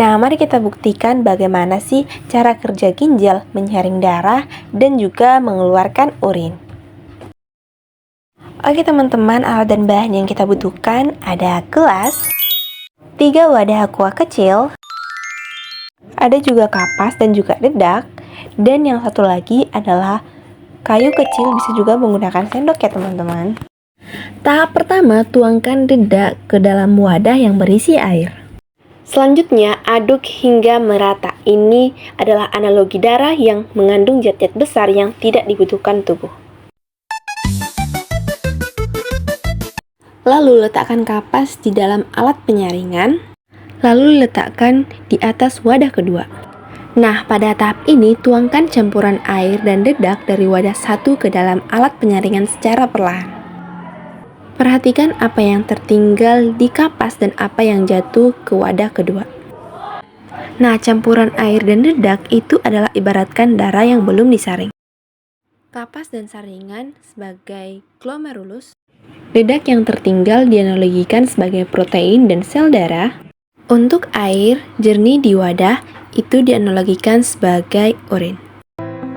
Nah, mari kita buktikan bagaimana sih cara kerja ginjal menyaring darah dan juga mengeluarkan urin. Oke teman-teman, alat dan bahan yang kita butuhkan ada gelas, 3 wadah aqua kecil, ada juga kapas dan juga dedak, dan yang satu lagi adalah kayu kecil, bisa juga menggunakan sendok ya teman-teman. Tahap pertama, tuangkan dedak ke dalam wadah yang berisi air. Selanjutnya, aduk hingga merata. Ini adalah analogi darah yang mengandung zat-zat besar yang tidak dibutuhkan tubuh. Lalu letakkan kapas di dalam alat penyaringan, lalu letakkan di atas wadah kedua. Nah, pada tahap ini tuangkan campuran air dan dedak dari wadah satu ke dalam alat penyaringan secara perlahan. Perhatikan apa yang tertinggal di kapas dan apa yang jatuh ke wadah kedua. Nah, campuran air dan dedak itu adalah ibaratkan darah yang belum disaring. Kapas dan saringan sebagai glomerulus. Dedak yang tertinggal dianalogikan sebagai protein dan sel darah. Untuk air jernih di wadah itu dianalogikan sebagai urin.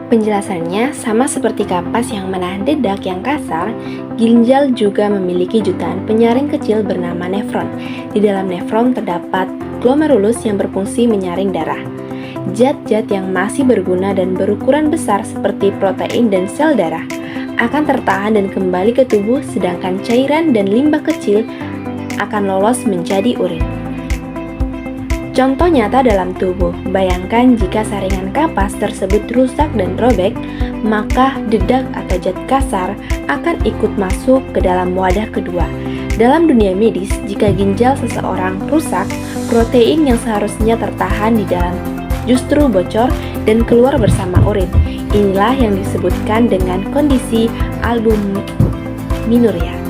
Penjelasannya sama seperti kapas yang menahan dedak yang kasar, ginjal juga memiliki jutaan penyaring kecil bernama nefron. Di dalam nefron terdapat glomerulus yang berfungsi menyaring darah. Zat-zat yang masih berguna dan berukuran besar seperti protein dan sel darah akan tertahan dan kembali ke tubuh, sedangkan cairan dan limbah kecil akan lolos menjadi urin. Contoh nyata dalam tubuh, bayangkan jika saringan kapas tersebut rusak dan robek, maka dedak atau zat kasar akan ikut masuk ke dalam wadah kedua. Dalam dunia medis, jika ginjal seseorang rusak, protein yang seharusnya tertahan di dalam justru bocor dan keluar bersama urin. Inilah yang disebutkan dengan kondisi albuminuria.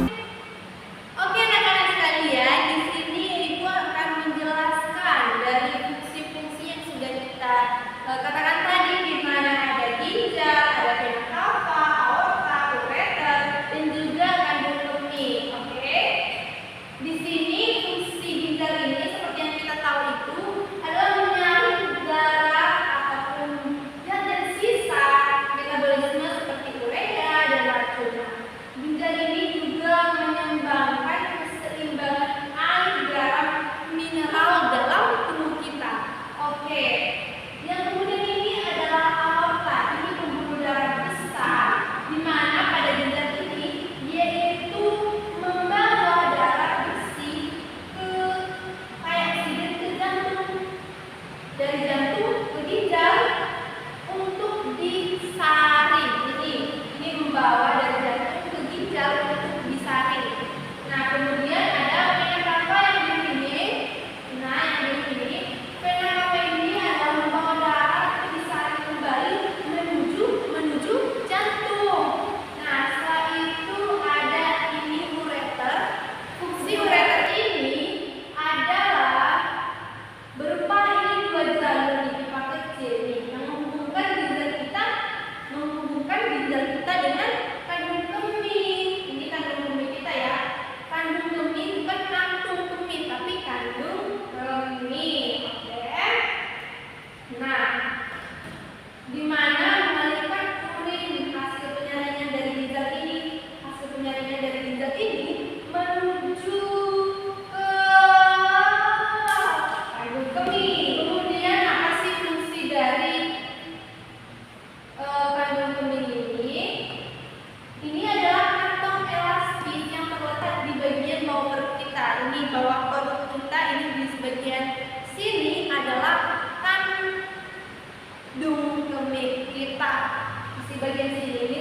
Bagian sini